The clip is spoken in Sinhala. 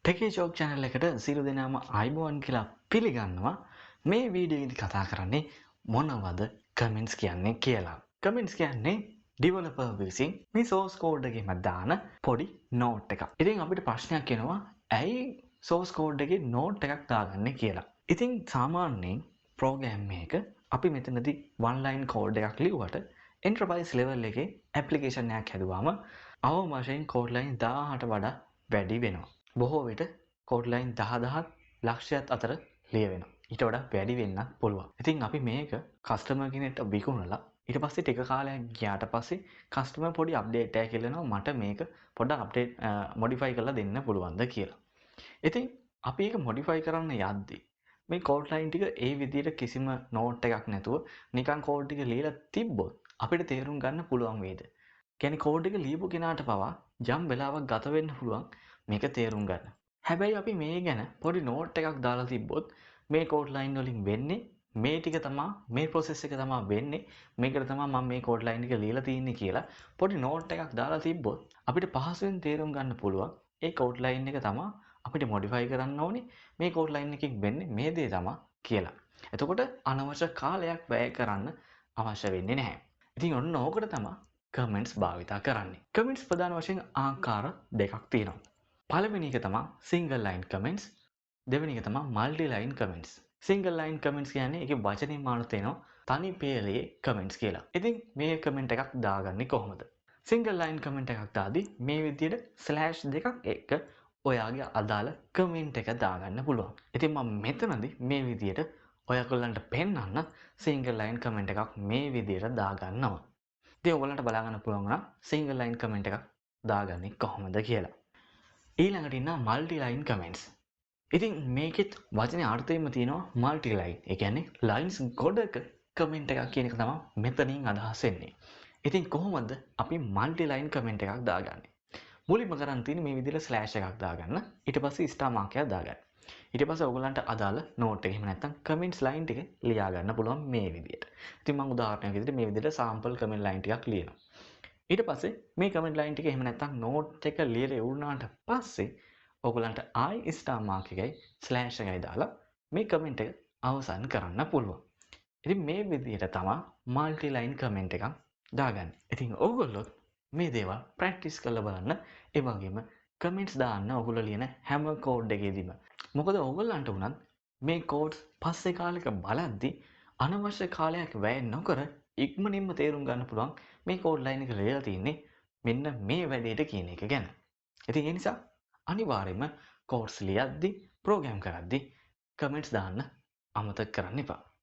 ටෙකේ චෝක් channel එකට සියලු දෙනාම ආයුබෝවන් කියලා පිළිගන්නවා. මේ වීඩියෝ එකේදී කතා කරන්නේ මොනවද කමෙන්ට්ස් කියන්නේ කියලා. කමෙන්ට්ස් කියන්නේ ඩෙවලොපර් විසින් මේ සෝස් කෝඩ් එකේම දාන පොඩි නෝට් එකක්. ඉතින් අපිට ප්‍රශ්නයක් එනවා ඇයි සෝස් කෝඩ් එකේ නෝට් එකක් දාගන්නේ කියලා. ඉතින් සාමාන්‍යයෙන් ප්‍රෝග්‍රෑම් එක අපි මෙතනදී one line කෝඩ් එකක් ලියුවට එන්ටර්ප්‍රයිස් ලෙවල් එකේ ඇප්ලිකේෂන් එකක් හැදුවාම අවම වශයෙන් කෝඩ් ලයින් 1000ට වඩා වැඩි වෙනවා. බොහෝ විට කෝඩ් ලයින් 10000ක් ලක්ෂයක් අතර ලියවෙනවා. ඊට වඩා වැඩි වෙන්නත් පුළුවන්. ඉතින් අපි මේක කස්ටමර් කෙනෙක්ට විකුණලා ඊට පස්සේ ටික කාලයක් ගියාට පස්සේ කස්ටමර් පොඩි අප්ඩේට් එකක් කියලානවා මට මේක පොඩ්ඩක් අප්ඩේට් මොඩිෆයි කරලා දෙන්න පුළුවන්ද කියලා. ඉතින් අපි ඒක මොඩිෆයි කරන්න යද්දී මේ කෝඩ් ලයින් ටික ඒ විදිහට කිසිම නෝට් එකක් නැතුව නිකන් කෝඩ් ටික ලියලා තිබ්බොත් අපිට තේරුම් ගන්න පුළුවන් වේද? කියන්නේ කෝඩ් එක ලියපු කෙනාට පවා ජම් වෙලාවක් ගත වෙන්න පුළුවන් මේක තේරුම් ගන්න. හැබැයි අපි මේ ගැන පොඩි නෝට් එකක් දාලා තිබ්බොත් මේ කෝඩ් ලයින් වලින් වෙන්නේ මේ ටික තමයි මේ process එක තමයි වෙන්නේ මේකට තමයි මම මේ කෝඩ් ලයින් එක ලියලා තියෙන්නේ කියලා පොඩි නෝට් එකක් දාලා තිබ්බොත් අපිට පහසුවෙන් තේරුම් ගන්න පුළුවන් ඒ කෝඩ් ලයින් එක තමයි අපිට මොඩිෆයි කරන්න ඕනේ මේ කෝඩ් ලයින් එකකින් වෙන්නේ මේ දේ තමයි කියලා. එතකොට අනවශ්‍ය කාලයක් වැය කරන්න අවශ්‍ය වෙන්නේ නැහැ. ඉතින් ඔන්න ඕකට තමයි කමෙන්ට්ස් භාවිතා කරන්නේ. කමෙන්ට්ස් ප්‍රධාන වශයෙන් ආකාර දෙකක් තියෙනවා. පළවෙනි එක තමයි single line comments, දෙවෙනි එක තමයි multi line comments. single line comments කියන්නේ ඒකේ වචනින් මානු තේනවා තනි පේලේ comments කියලා. ඉතින් මේ comment එකක් දාගන්නේ කොහොමද? single line comment එකක් දාදී මේ විදිහට slash දෙකක් එක්ක ඔයාගේ අදාළ comment එක දාගන්න පුළුවන්. ඉතින් මම මෙතනදී මේ විදිහට ඔයගොල්ලන්ට පෙන්වන්න single line comment එකක් මේ විදිහට දාගන්නවා. ඉතින් ඔයගොල්ලන්ට බලා ගන්න පුළුවන් නම් single line comment එකක් දාගන්නේ කොහොමද කියලා. ඊළඟට ඉන්න multi line comments. ඉතින් මේකෙත් වචනේ අර්ථයෙන්ම තියෙනවා multi line. ඒ කියන්නේ lines ගොඩක comment එකක් කියන එක තමයි මෙතනින් අදහස් වෙන්නේ. ඉතින් කොහොමද අපි multi line comment එකක් දාගන්නේ? මුලින්ම කරන්න තියෙන්නේ මේ විදිහට slash එකක් දාගන්න. ඊට පස්සේ star mark එකක් දාගන්න. ඊට පස්සේ ඔයගලන්ට අදාළ note එක එහෙම නැත්නම් comments line ටික ලියා ගන්න පුළුවන් මේ විදිහට. ඉතින් මම උදාහරණයක් විදිහට මේ විදිහට sample comment line ටිකක් ලියනවා. ඊට පස්සේ මේ කමෙන්ට් ලයින් ටික එහෙම නැත්නම් නෝට් එක ලියලා ඉවරනාට පස්සේ ඔයගලන්ට ආයි ස්ටාර් මාක් එකයි ස්ලෑෂ් එකයි දාලා මේ කමෙන්ට් එක අවසන් කරන්න පුළුවන්. ඉතින් මේ විදිහට තමයි মাল্ටි ලයින් කමෙන්ට් එකක් දාගන්නේ. ඉතින් ඔයගොල්ලෝ මේ දේවල් ප්‍රැක්ටිස් කරලා බලන්න. ඒ වගේම කමෙන්ට්ස් දාන්න ඔයගොල්ලෝ ලියන හැම කෝඩ් එකේදීම. මොකද ඔයගොල්ලන්ට උනත් මේ කෝඩ්ස් පස්සේ කාලෙක බලද්දී අනවශ්‍ය කාලයක් වැය නොකර ඉක්මනින්ම තේරුම් ගන්න පුළුවන් මේ කෝඩ් ලයින් එක ලියලා තියෙන්නේ මෙන්න මේ වැඩේට කියන එක ගැන. ඉතින් ඒ නිසා අනිවාර්යයෙන්ම කෝඩ්ස් ලියද්දී ප්‍රෝග්‍රෑම් කරද්දී කමෙන්ට්ස් දාන්න අමතක කරන්න එපා.